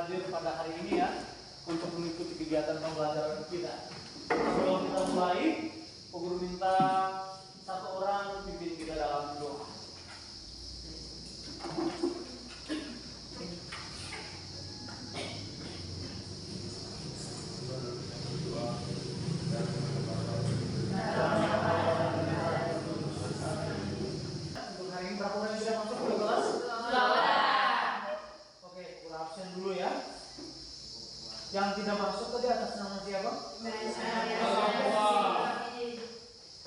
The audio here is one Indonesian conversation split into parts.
hadir pada hari ini ya untuk mengikuti kegiatan pembelajaran kita. Sebelum kita mulai, Pak Guru minta satu orang pimpin kita dalam doa. Untuk hari ini berapa orang yang sudah masuk ke kelas? Oke, kurang absen dulu ya. Yang tidak masuk tadi atas nama siapa?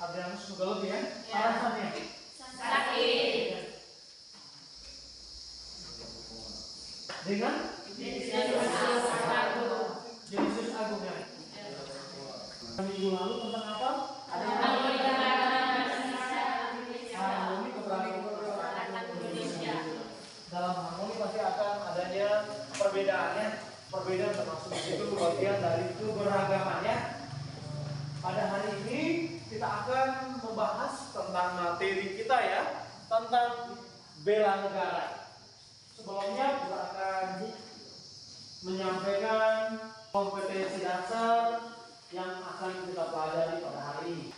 Adrianus juga lebih ya? Alasannya? Sakit. Dengan? Yesus Agung ya? Minggu lalu tentang apa? Harmoni keberagaman Indonesia. Dalam harmoni pasti akan adanya perbedaannya. Perbedaan termasuk itu bagian dari keberagamannya. Pada hari ini kita akan membahas tentang materi kita ya, tentang bela negara. Sebelumnya kita akan menyampaikan kompetensi dasar yang akan kita pelajari pada hari ini.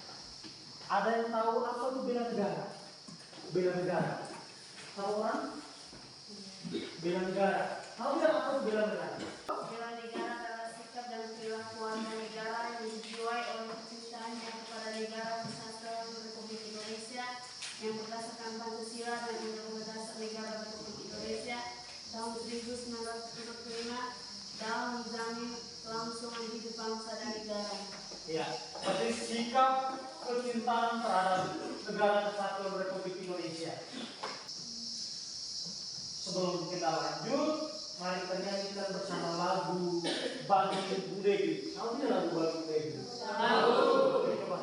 Ada yang tahu apa itu bela negara? Bela negara. Tahu orang? Bela negara. Tahu tidak apa itu bela negara? Bela negara adalah sikap dan perilaku warga negara yang dijiwai oleh kecintaannya kepada negara kesatuan Republik Indonesia yang berdasarkan Pancasila dan Undang-Undang Dasar Negara Republik Indonesia tahun 1945 dalam menjamin kelangsungan hidup bangsa dan negara. Ya, berarti sikap kecintaan terhadap negara kesatuan Republik Indonesia. Sebelum kita lanjut, mari kita nyanyikan bersama lagu Bagi Budegi. Tahu tidak lagu Bagi Budegi? Tahu. Oke, coba.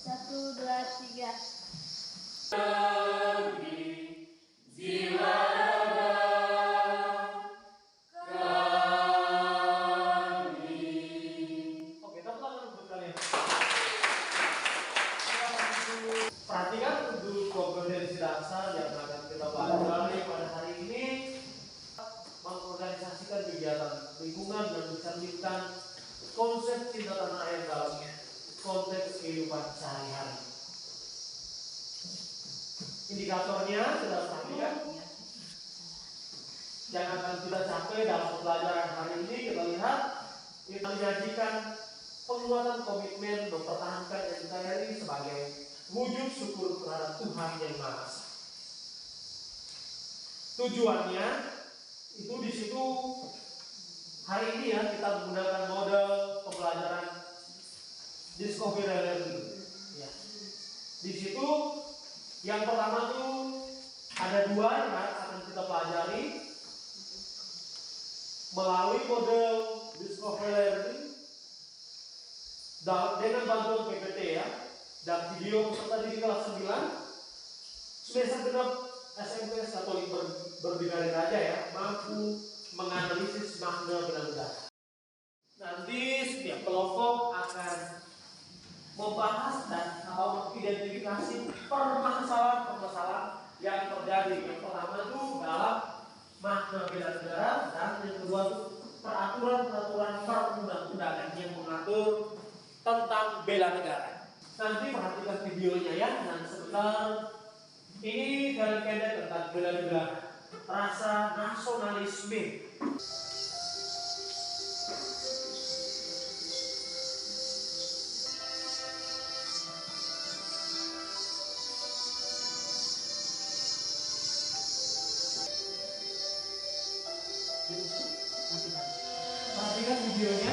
Satu, dua, tiga. Jiwa Oke, tepuk tangan untuk kalian. Perhatikan untuk kompetensi dasar yang akan kita pelajari pada hari ini, mengorganisasikan kegiatan lingkungan dan mencerminkan konsep cinta tanah air dalam konteks kehidupan sehari-hari. Indikatornya sudah perhatikan yang akan kita capai dalam pembelajaran hari ini. Kita lihat kita menjanjikan penguatan komitmen mempertahankan NKRI sebagai wujud syukur terhadap Tuhan yang Maha Esa. Tujuannya itu di situ hari ini ya kita menggunakan model pembelajaran discovery learning. Ya. Di situ yang pertama tuh ada dua yang akan kita pelajari melalui model discovery learning dengan bantuan PPT ya. Dan video peserta di kelas 9 semester genap SMP Katolik Berdikari Raja ya, mampu menganalisis makna bela negara. Nanti setiap kelompok akan membahas dan atau mengidentifikasi permasalahan-permasalahan yang terjadi. Yang pertama itu dalam makna bela negara dan yang kedua itu peraturan-peraturan perundang-undangan yang mengatur tentang bela negara. Nanti perhatikan videonya ya, dan sebentar ini kalian pendek tentang bela negara, rasa nasionalisme. Perhatikan videonya.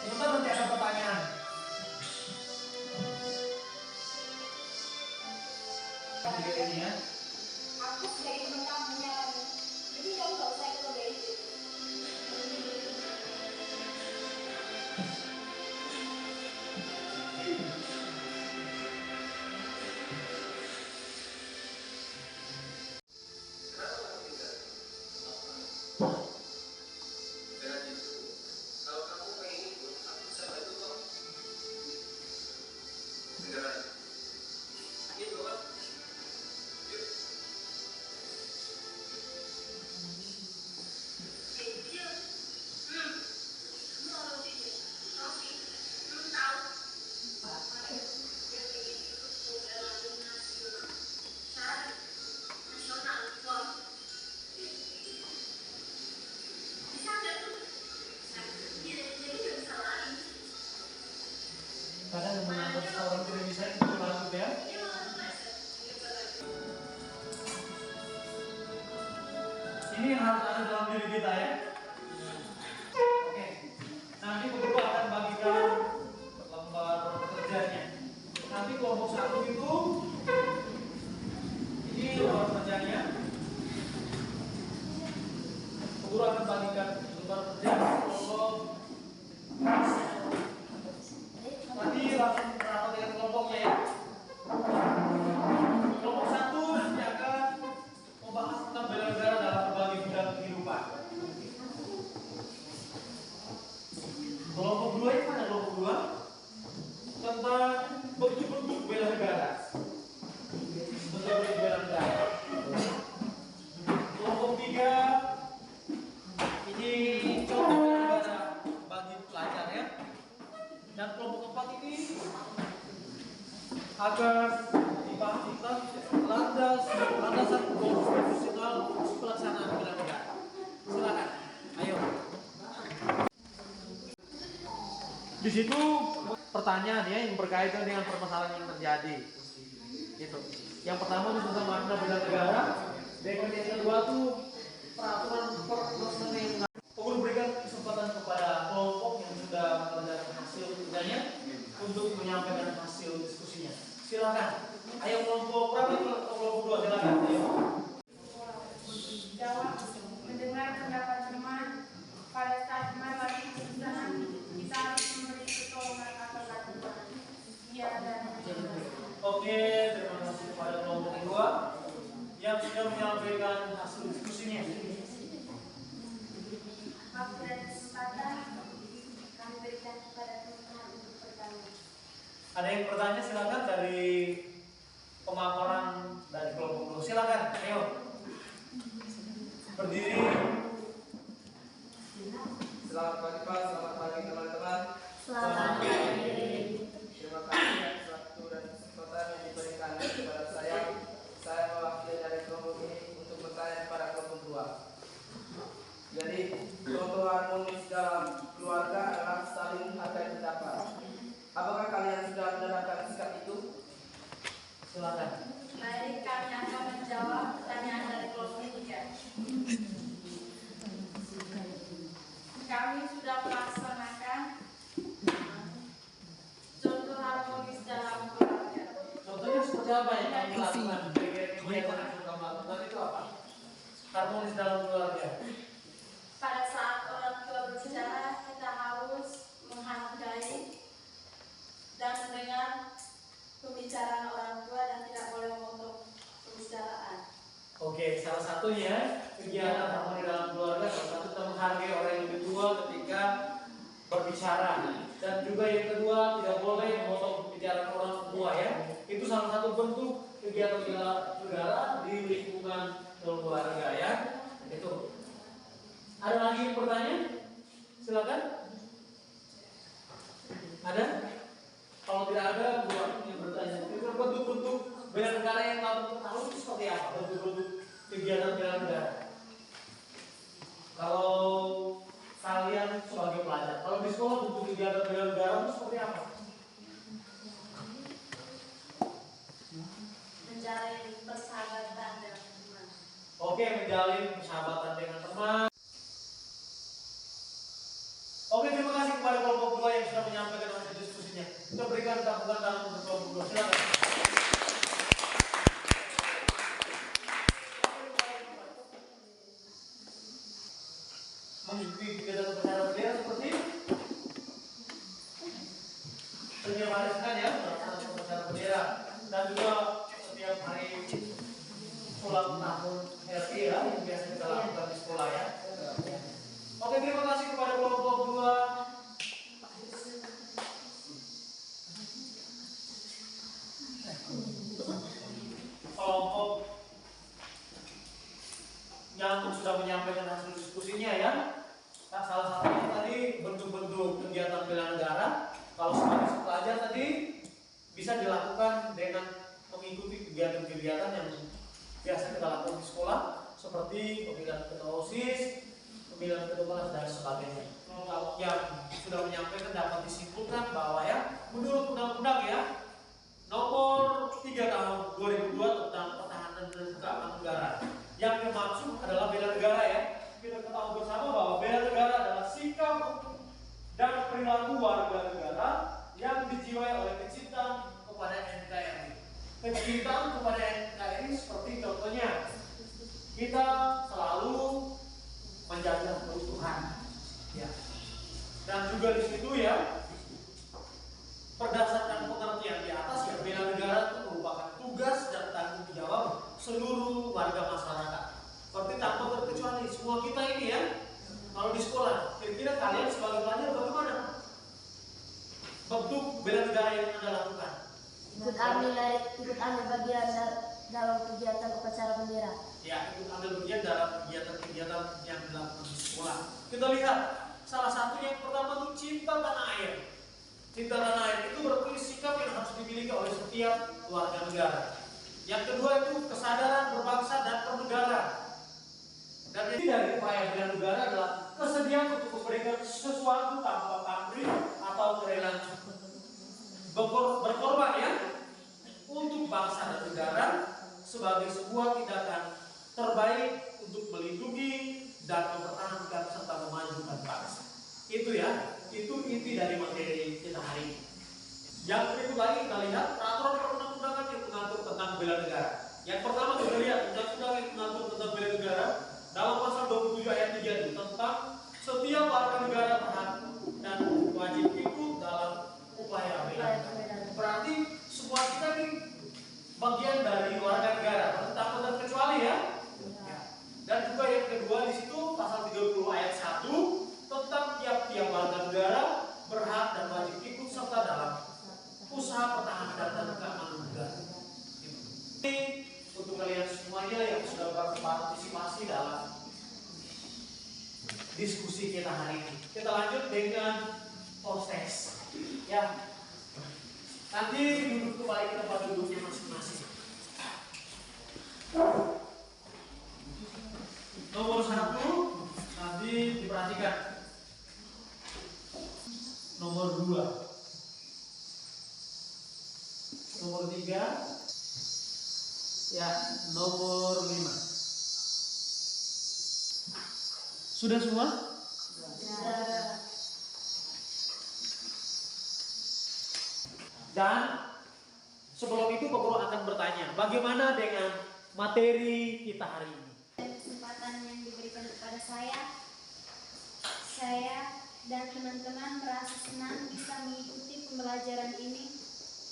Sebentar nanti ada pertanyaan. Ini ya. Aku sebagai teman kamunya, jadi kamu gak usah ikut lomba itu. Kalau kamu pengen ikut, aku bisa bantu kok. Negara. Ini bapak. Yuk. ini yang harus ada dalam diri kita ya. Oke. Nanti guru akan bagikan lembar kerjanya. Nanti kelompok 1 itu ini lembar kerjanya. Guru akan bagikan lembar kerja kelompok. Nanti langsung rapat dengan kelompoknya ya. Kelompok 1 nanti akan membahas tentang bela negara dalam berbagai bidang kehidupan. Kelompok 2 ini mana kelompok 2? Tentang bentuk-bentuk bela negara. Bentuk-bentuk bela negara. Kelompok 3 ini contoh bela negara bagi pelajar ya. Dan kelompok 4 ini akan dibahas tentang landasan konstitusional pelaksanaan bela negara. Silakan, ayo. Di situ pertanyaan ya yang berkaitan dengan permasalahan yang terjadi. Gitu. Yang pertama itu tentang makna bela negara. Dan yang kedua tuh peraturan pelaksanaan yang perlu berikan kesempatan kepada kelompok yang sudah mengerjakan hasil kerjanya untuk menyampaikan hasil diskusinya. Silakan. Ayo kelompok berapa itu? Kelompok 2 silakan. Ayo. Jawab, mendengar pendapat teman. Pada saat teman lagi kesusahan, kita harus memberi pertolongan atau bantuan. Iya dan Oke, terima kasih kepada kelompok 2 yang sudah menyampaikan hasil diskusinya. Waktu dan kesempatan kami berikan kepada teman-teman untuk bertanya. Ada yang bertanya silakan dari pemaparan dari kelompok 2. Silakan, ayo. Berdiri. Selamat pagi Pak, selamat pagi teman-teman. Selamat pagi. Terima kasih atas waktu dan kesempatan yang diberikan kepada saya. Saya mewakili dari kelompok ini untuk bertanya kepada kelompok 2. Jadi, contoh harmonis dalam keluarga adalah saling menghargai pendapat. Apakah kalian sudah menerapkan sikap itu? Silakan. Baik, kami akan menjawab pertanyaan dari kelompok 3. Kami sudah melaksanakan contoh harmonis dalam keluarga. Contohnya seperti apa yang kamu lakukan? Kegiatan yang kamu lakukan itu apa? Harmonis dalam keluarga. Pada saat orang tua berbicara, kita harus menghargai dan mendengar pembicaraan orang tua dan tidak boleh memotong pembicaraan. Oke, salah satunya kegiatan harmoni dalam keluarga, salah satu kita menghargai orang yang lebih tua ketika berbicara, dan juga yang kedua tidak boleh memotong pembicaraan orang tua ya. Itu salah satu bentuk kegiatan bela negara di lingkungan keluarga ya. Itu. Ada lagi yang bertanya? Silakan. Ada? Kalau tidak ada, buat yang bertanya. Itu bentuk-bentuk bela negara yang kamu tahu itu seperti apa? Bentuk-bentuk kegiatan bela negara. Kalau kalian sebagai pelajar, kalau di sekolah bentuk kegiatan bela negara itu seperti apa? Menjalin persahabatan dengan teman. Oke, menjalin persahabatan dengan teman. Oke, terima kasih kepada kelompok 2 yang sudah menyampaikan hasil diskusinya. Kita berikan tepuk tangan untuk kelompok 2. Silakan. Mengikuti kegiatan upacara bendera seperti setiap hari Senin ya, melaksanakan upacara bendera, dan juga setiap hari ulang tahun RI ya, yang biasa kita lakukan di sekolah ya. Oke, terima kasih kepada kelompok 2. Kelompok yang sudah menyampaikan hasil diskusinya ya. Nah, salah satunya tadi bentuk-bentuk kegiatan bela negara. Kalau sebagai pelajar tadi bisa dilakukan dengan mengikuti kegiatan-kegiatan yang biasa kita lakukan di sekolah, seperti pemilihan ketua OSIS, pemilihan ketua kelas dan sebagainya. Yang sudah menyampaikan dapat disimpulkan bahwa ya, menurut undang-undang ya nomor 3 tahun 2002 tentang pertahanan dan keamanan negara, yang dimaksud adalah bela negara ya. Kecintaan kepada NKRI seperti contohnya kita selalu menjaga keutuhan, ya. Dan juga di situ ya, berdasarkan pengertian di atas ya, bela negara itu merupakan tugas dan tanggung jawab seluruh warga masyarakat. Seperti tanpa terkecuali semua kita ini ya, kalau di sekolah, kira-kira kalian sebagai pelajar bagaimana bentuk bela negara yang Anda lakukan? Ikut ambil bagian dalam kegiatan upacara bendera. Ya, ikut ambil bagian dalam kegiatan-kegiatan yang dilakukan di sekolah. Kita lihat salah satu yang pertama itu cinta tanah air. Cinta tanah air itu berarti sikap yang harus dimiliki oleh setiap warga negara. Yang kedua itu kesadaran berbangsa dan bernegara. Dan ini dari upaya bela negara adalah kesediaan untuk memberikan sesuatu tanpa pamrih atau kerelaan berkorban ya untuk bangsa dan negara sebagai sebuah tindakan terbaik untuk melindungi dan mempertahankan serta memajukan bangsa. Itu ya, itu inti dari materi kita hari ini. Yang berikut lagi kita lihat peraturan perundang-undangan yang mengatur tentang bela negara. Yang pertama kita lihat undang-undang yang mengatur tentang bela negara dalam pasal 27 ayat 3 itu tentang setiap warga negara berhak dan wajib ikut dalam upaya bela negara. Berarti semua kita ini bagian dari warga negara, tanpa terkecuali ya. Dan juga yang kedua di situ pasal 30 ayat 1 tentang tiap-tiap warga negara berhak dan wajib ikut serta dalam usaha pertahanan dan keamanan negara. Ini untuk kalian semuanya yang sudah berpartisipasi dalam diskusi kita hari ini. Kita lanjut dengan proses. Ya. Nanti duduk kembali ke tempat duduknya masing-masing. Nomor 1 nanti diperhatikan. Nomor 2, nomor 3, ya nomor 5. Sudah semua? Dan sebelum itu Pak Guru akan bertanya, bagaimana dengan materi kita hari ini? Kesempatan yang diberikan kepada saya dan teman-teman merasa senang bisa mengikuti pembelajaran ini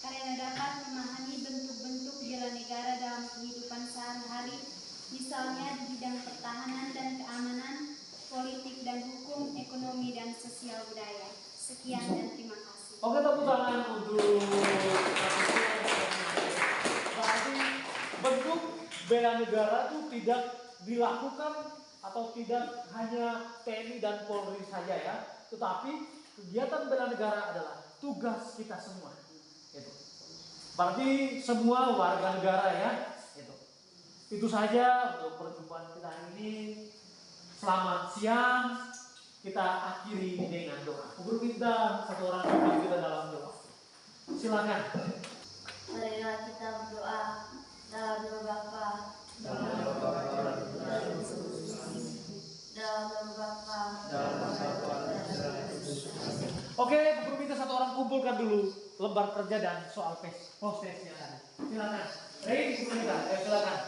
karena dapat memahami bentuk-bentuk bela negara dalam kehidupan sehari-hari, misalnya di bidang pertahanan dan keamanan, politik dan hukum, ekonomi dan sosial budaya. Sekian dan terima kasih. Oke, tepuk tangan untuk berarti bentuk bela negara itu tidak dilakukan atau tidak hanya TNI dan Polri saja ya, tetapi kegiatan bela negara adalah tugas kita semua. Itu. Berarti semua warga negara ya. Itu saja untuk perjumpaan kita hari ini. Selamat siang. Kita akhiri dengan doa. Guru minta satu orang pimpin kita dalam doa. Silakan. Marilah kita berdoa dalam nama Bapa, dalam nama Bapa. Oke, guru minta satu orang kumpulkan dulu lembar kerja dan soal proses tadi. Silakan. Rey, guru minta. Silakan.